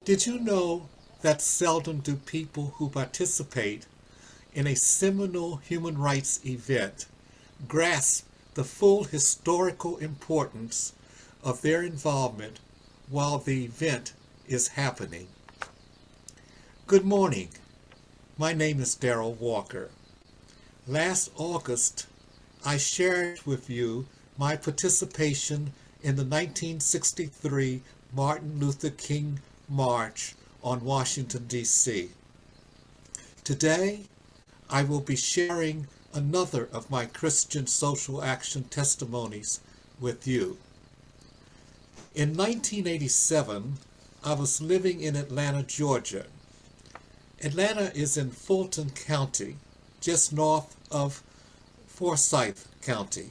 Did you know that seldom do people who participate in a seminal human rights event grasp the full historical importance of their involvement while the event is happening? Good morning. My name is Darryl Walker. Last August, I shared with you my participation in the 1963 Martin Luther King March on Washington, D.C. Today, I will be sharing another of my Christian social action testimonies with you. In 1987, I was living in Atlanta, Georgia. Atlanta is in Fulton County, just north of Forsyth County,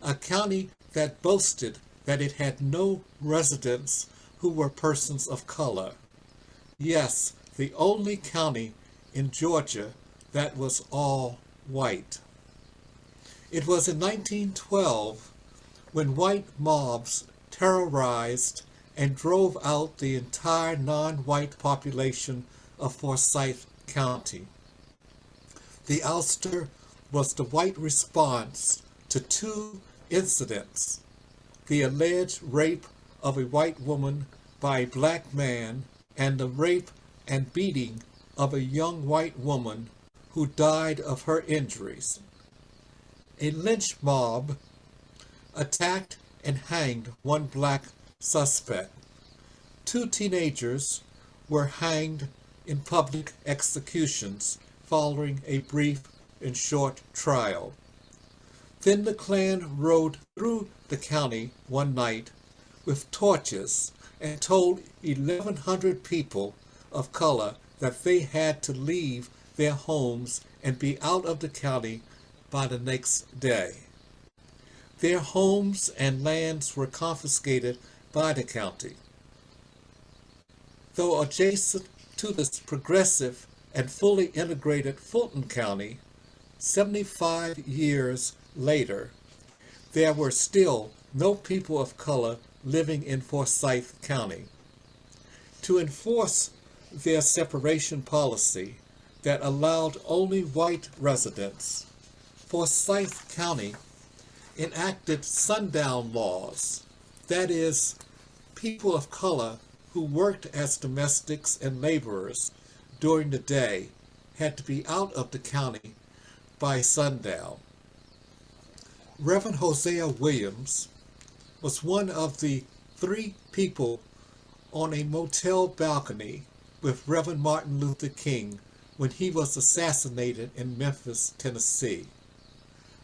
a county that boasted that it had no residents who were persons of color. Yes, the only county in Georgia that was all white. It was in 1912 when white mobs terrorized and drove out the entire non-white population of Forsyth County. The ouster was the white response to two incidents: the alleged rape of a white woman by a black man and the rape and beating of a young white woman who died of her injuries. A lynch mob attacked and hanged one black suspect. Two teenagers were hanged in public executions following a brief and short trial. Then the Klan rode through the county one night with torches and told 1,100 people of color that they had to leave their homes and be out of the county by the next day. Their homes and lands were confiscated by the county. Though adjacent to this progressive and fully integrated Fulton County, 75 years later, there were still no people of color living in Forsyth County. To enforce their separation policy that allowed only white residents, Forsyth County enacted sundown laws. That is, people of color who worked as domestics and laborers during the day had to be out of the county by sundown. Reverend Hosea Williams was one of the 3 people on a motel balcony with Reverend Martin Luther King when he was assassinated in Memphis, Tennessee.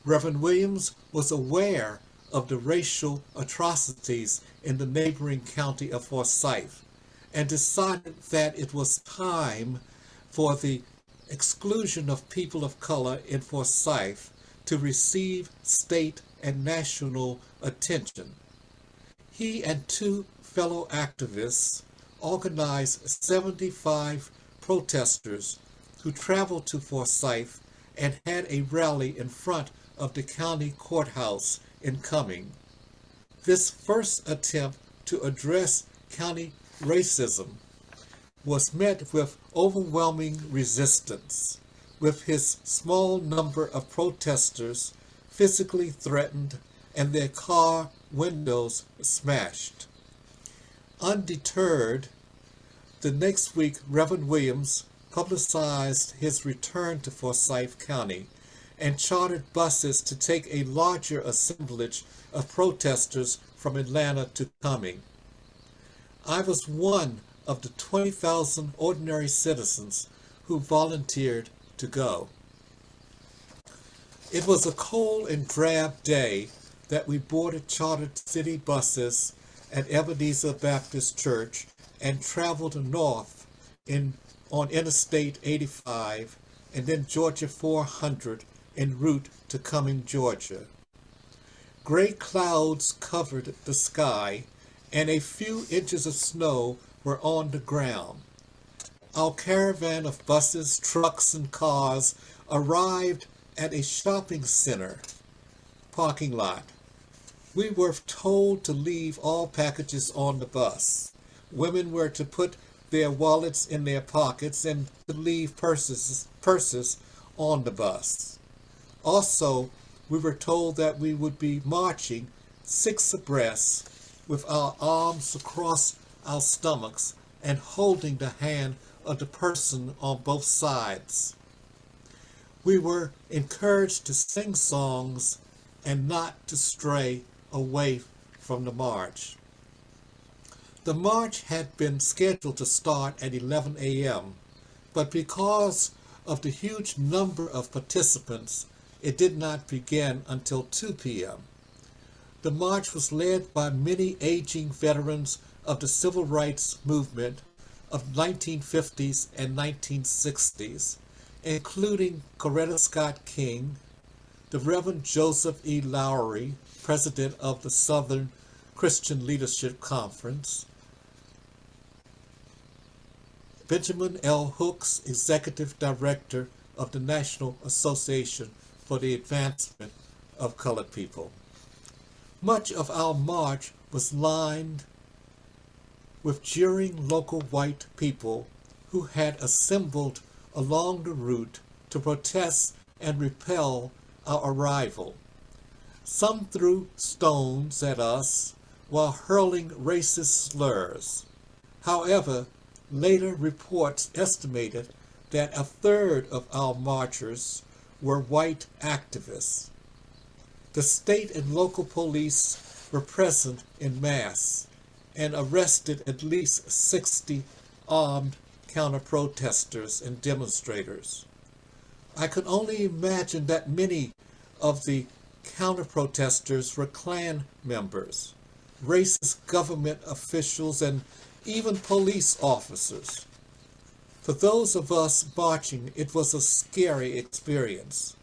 Reverend Williams was aware of the racial atrocities in the neighboring county of Forsyth and decided that it was time for the exclusion of people of color in Forsyth to receive state and national attention. He and 2 fellow activists organized 75 protesters who traveled to Forsyth and had a rally in front of the county courthouse in Cumming. This first attempt to address county racism was met with overwhelming resistance, with his small number of protesters physically threatened and their car windows smashed. Undeterred, the next week Reverend Williams publicized his return to Forsyth County and chartered buses to take a larger assemblage of protesters from Atlanta to Cumming. I was one of the 20,000 ordinary citizens who volunteered to go. It was a cold and drab day that we boarded chartered city buses at Ebenezer Baptist Church and traveled north on Interstate 85 and then Georgia 400 en route to Cumming, Georgia. Gray clouds covered the sky and a few inches of snow were on the ground. Our caravan of buses, trucks, and cars arrived at a shopping center parking lot. We were told to leave all packages on the bus. Women were to put their wallets in their pockets and to leave purses on the bus. Also, we were told that we would be marching 6 abreast with our arms across our stomachs and holding the hand of the person on both sides. We were encouraged to sing songs and not to stray away from the march. The march had been scheduled to start at 11 a.m., but because of the huge number of participants, it did not begin until 2 p.m. The march was led by many aging veterans of the civil rights movement of 1950s and 1960s, including Coretta Scott King, the Reverend Joseph E. Lowery, president of the Southern Christian Leadership Conference, Benjamin L. Hooks, executive director of the National Association for the Advancement of Colored People. Much of our march was lined with jeering local white people who had assembled along the route to protest and repel our arrival. Some threw stones at us while hurling racist slurs. However, later reports estimated that a third of our marchers were white activists. The state and local police were present in mass and arrested at least 60 armed counter-protesters and demonstrators. I could only imagine that many of the counter-protesters were Klan members, racist government officials, and even police officers. For those of us marching, it was a scary experience.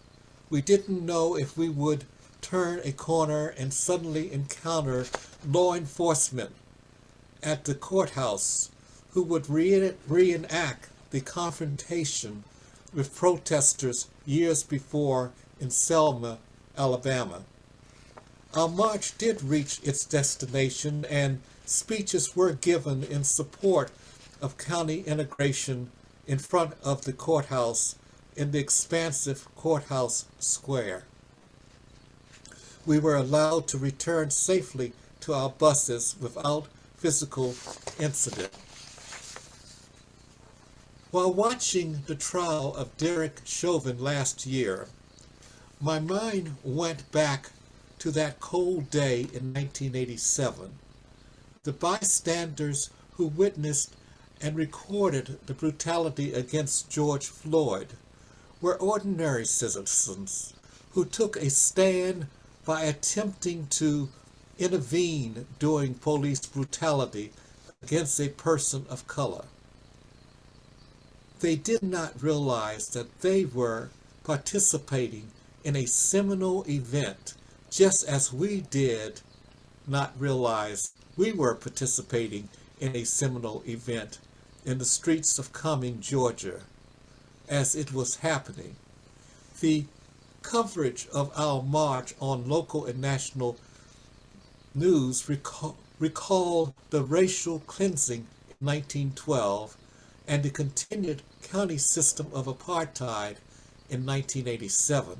We didn't know if we would turn a corner and suddenly encounter law enforcement at the courthouse who would reenact the confrontation with protesters years before in Selma, Alabama. Our march did reach its destination, and speeches were given in support of county integration in front of the courthouse in the expansive courthouse square. We were allowed to return safely to our buses without physical incident. While watching the trial of Derek Chauvin last year, my mind went back to that cold day in 1987. The bystanders who witnessed and recorded the brutality against George Floyd were ordinary citizens who took a stand by attempting to intervene during police brutality against a person of color. They did not realize that they were participating in a seminal event, just as we did not realize we were participating in a seminal event in the streets of Cumming, Georgia, as it was happening. The coverage of our march on local and national news recalled the racial cleansing in 1912 and the continued county system of apartheid in 1987.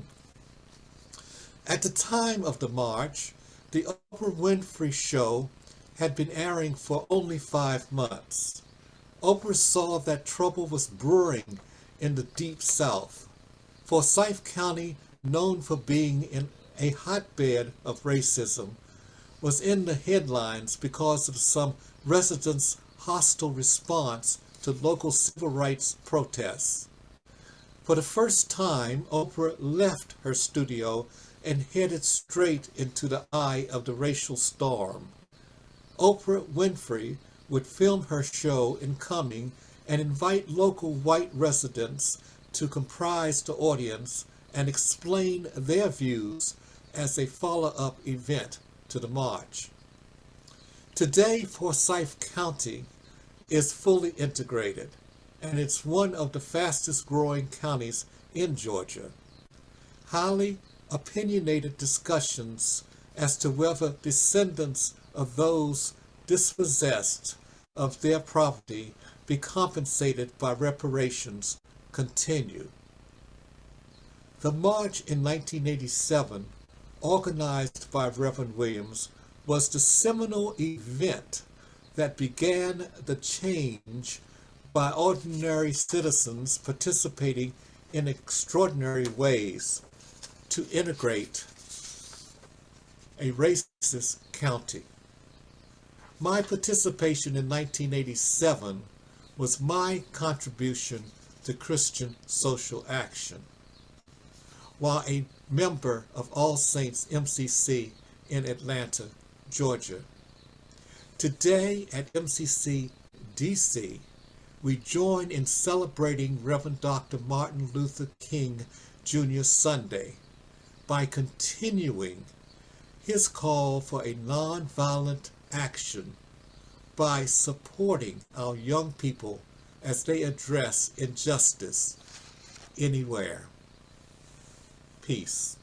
At the time of the march, the Oprah Winfrey Show had been airing for only 5 months. Oprah saw that trouble was brewing in the Deep South. Forsyth County, known for being in a hotbed of racism, was in the headlines because of some residents' hostile response to local civil rights protests. For the first time, Oprah left her studio and headed straight into the eye of the racial storm. Oprah Winfrey would film her show in Cumming and invite local white residents to comprise the audience and explain their views as a follow-up event to the march. Today, Forsyth County is fully integrated, and it's one of the fastest growing counties in Georgia. Highly opinionated discussions as to whether descendants of those dispossessed of their property be compensated by reparations continue. The march in 1987, organized by Reverend Williams, was the seminal event that began the change by ordinary citizens participating in extraordinary ways to integrate a racist county. My participation in 1987 was my contribution to Christian social action. While a member of All Saints MCC in Atlanta, Georgia, today at MCCDC, we join in celebrating Reverend Dr. Martin Luther King Jr. Sunday by continuing his call for a nonviolent action by supporting our young people as they address injustice anywhere. Peace.